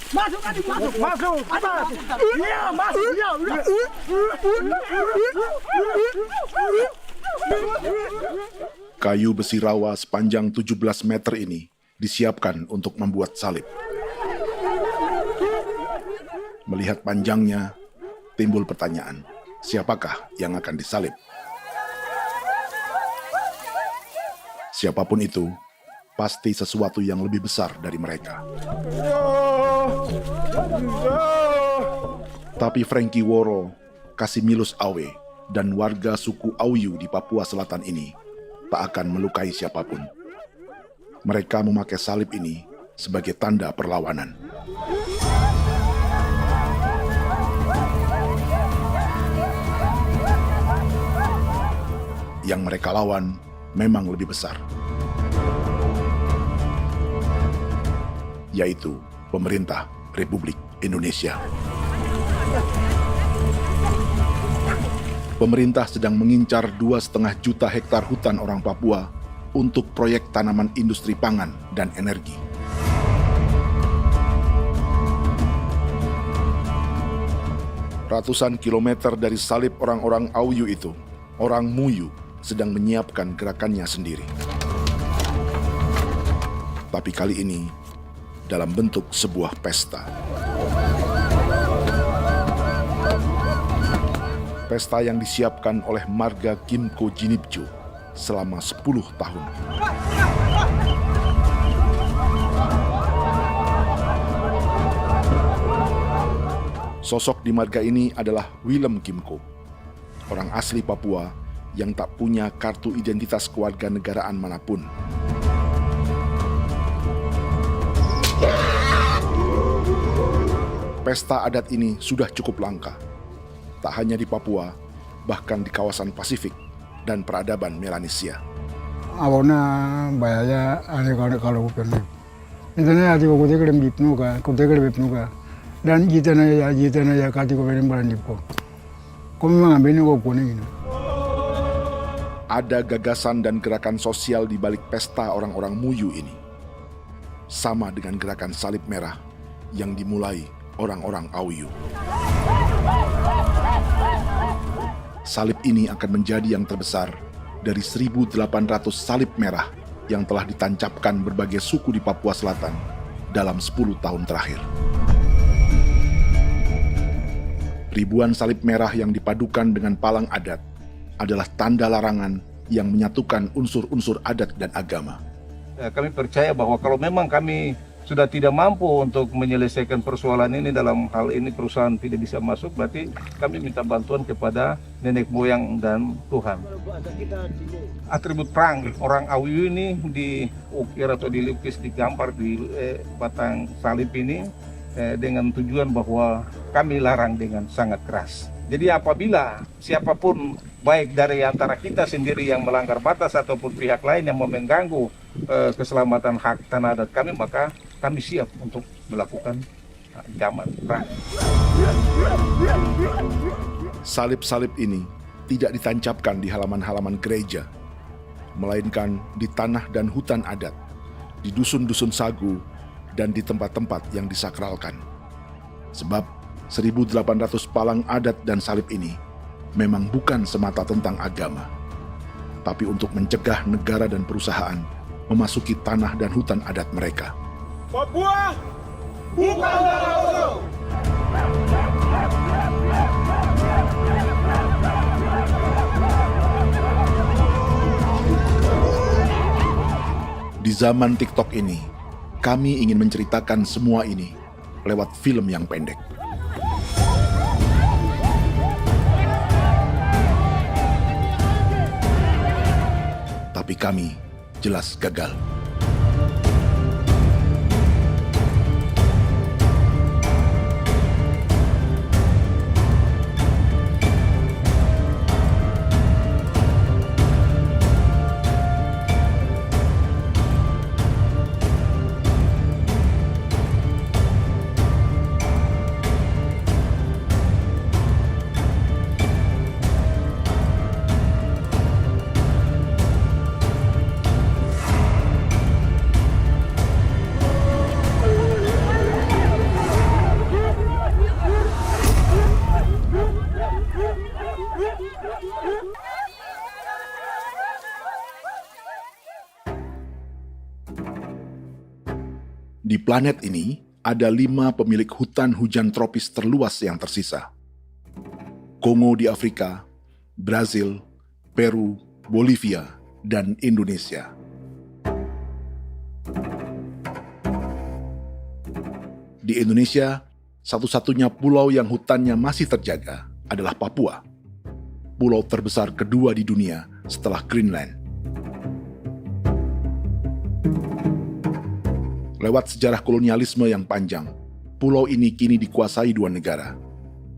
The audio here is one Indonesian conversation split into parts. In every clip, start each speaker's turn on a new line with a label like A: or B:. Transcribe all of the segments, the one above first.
A: Masuk, adik, masuk. Masuk. Iya, masuk. Iya, udah.
B: Kayu besi rawa sepanjang 17 meter ini disiapkan untuk membuat salib. Melihat panjangnya, timbul pertanyaan, siapakah yang akan disalib? Siapapun itu, pasti sesuatu yang lebih besar dari mereka. Tapi Frankie Woro, Casimilus Awe, dan warga suku Auyu di Papua Selatan ini tak akan melukai siapapun. Mereka memakai salib ini sebagai tanda perlawanan. Yang mereka lawan memang lebih besar, yaitu pemerintah Republik Indonesia. Pemerintah sedang mengincar 2,5 juta hektar hutan orang Papua untuk proyek tanaman industri pangan dan energi. Ratusan kilometer dari salib orang-orang Auyu itu, orang Muyu sedang menyiapkan gerakannya sendiri. Tapi kali ini dalam bentuk sebuah pesta. Pesta yang disiapkan oleh marga Kimco Jinipjo selama 10 tahun. Sosok di marga ini adalah Willem Kimco, orang asli Papua yang tak punya kartu identitas kewarganegaraan manapun. Pesta adat ini sudah cukup langka. Tak hanya di Papua, bahkan di kawasan Pasifik dan peradaban Melanesia.
C: Awalnya bayarnya kalau bukan itu nih aja aku dekere bipnuka dan kita ya kati ko beren baran dipo. Kami mengambil ko kuning.
B: Ada gagasan dan gerakan sosial di balik pesta orang-orang Muyu ini. Sama dengan gerakan salib merah yang dimulai orang-orang Auyu. Salib ini akan menjadi yang terbesar dari 1.800 salib merah yang telah ditancapkan berbagai suku di Papua Selatan dalam 10 tahun terakhir. Ribuan salib merah yang dipadukan dengan palang adat adalah tanda larangan yang menyatukan unsur-unsur adat dan agama.
D: Kami percaya bahwa kalau memang kami sudah tidak mampu untuk menyelesaikan persoalan ini, dalam hal ini perusahaan tidak bisa masuk, berarti kami minta bantuan kepada nenek moyang dan Tuhan. Atribut perang orang Auyu ini diukir atau dilukis, digambar di batang salib ini dengan tujuan bahwa kami larang dengan sangat keras. Jadi apabila siapapun baik dari antara kita sendiri yang melanggar batas ataupun pihak lain yang mau mengganggu keselamatan hak tanah adat kami, maka kami siap untuk melakukan ancaman perang.
B: Salib-salib ini tidak ditancapkan di halaman-halaman gereja, melainkan di tanah dan hutan adat, di dusun-dusun sagu, dan di tempat-tempat yang disakralkan. Sebab 1.800 palang adat dan salib ini memang bukan semata tentang agama, tapi untuk mencegah negara dan perusahaan memasuki tanah dan hutan adat mereka.
A: Papua bukan tanah kosong.
B: Di zaman TikTok ini, kami ingin menceritakan semua ini lewat film yang pendek. Tapi kami jelas gagal. Di planet ini, ada 5 pemilik hutan hujan tropis terluas yang tersisa. Kongo di Afrika, Brazil, Peru, Bolivia, dan Indonesia. Di Indonesia, satu-satunya pulau yang hutannya masih terjaga adalah Papua, pulau terbesar kedua di dunia setelah Greenland. Lewat sejarah kolonialisme yang panjang, pulau ini kini dikuasai 2 negara.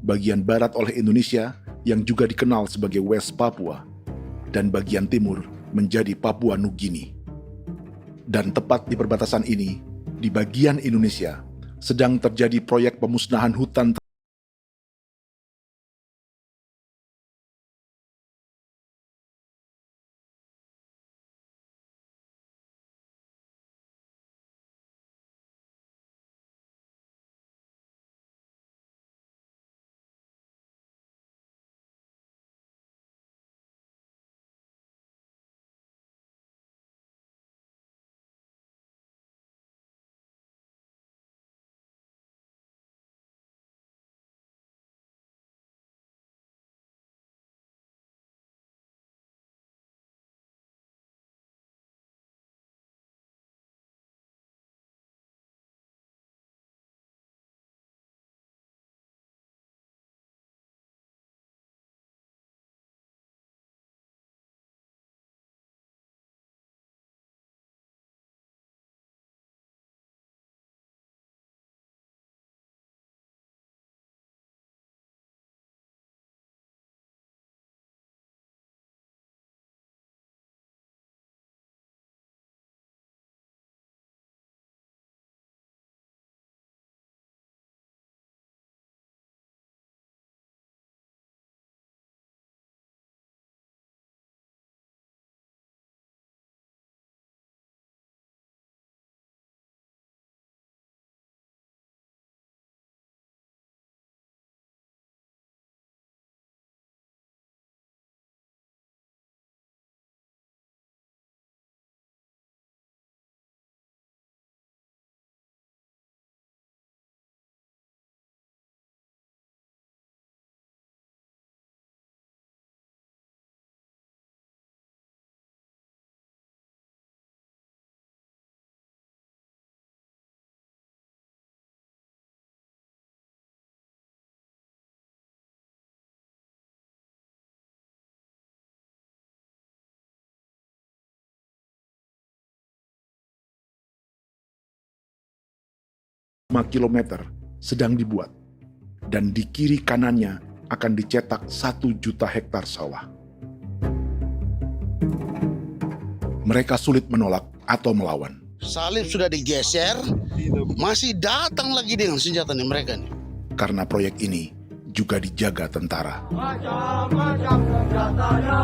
B: Bagian barat oleh Indonesia yang juga dikenal sebagai West Papua, dan bagian timur menjadi Papua Nugini. Dan tepat di perbatasan ini, di bagian Indonesia, sedang terjadi proyek pemusnahan hutan kilometer sedang dibuat, dan di kiri kanannya akan dicetak 1 juta hektar sawah. Mereka sulit menolak atau melawan.
E: Salib sudah digeser, masih datang lagi dengan senjatanya mereka nih.
B: Karena proyek ini juga dijaga tentara.
A: Macam-macam senjatanya.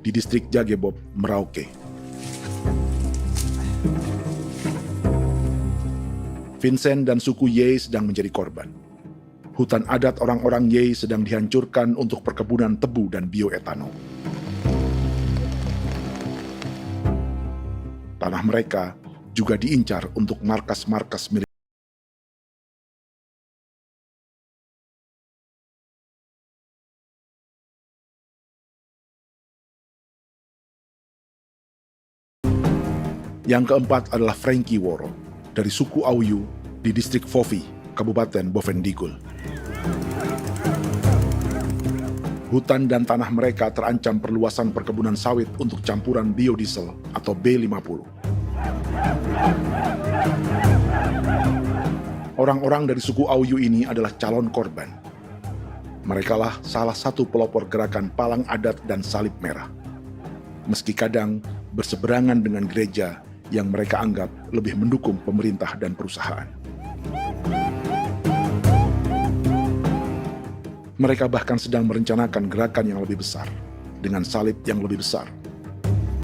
B: Di distrik Jagebob, Merauke. Vincent dan suku Ye sedang menjadi korban. Hutan adat orang-orang Ye sedang dihancurkan untuk perkebunan tebu dan bioetanol. Tanah mereka juga diincar untuk markas-markas militer. Yang keempat adalah Frankie Woro dari suku Auyu di distrik Fofi, Kabupaten Bovendigul. Hutan dan tanah mereka terancam perluasan perkebunan sawit untuk campuran biodiesel atau B50. Orang-orang dari suku Auyu ini adalah calon korban. Merekalah salah satu pelopor gerakan Palang Adat dan Salib Merah. Meski kadang berseberangan dengan gereja yang mereka anggap lebih mendukung pemerintah dan perusahaan. Mereka bahkan sedang merencanakan gerakan yang lebih besar, dengan salib yang lebih besar,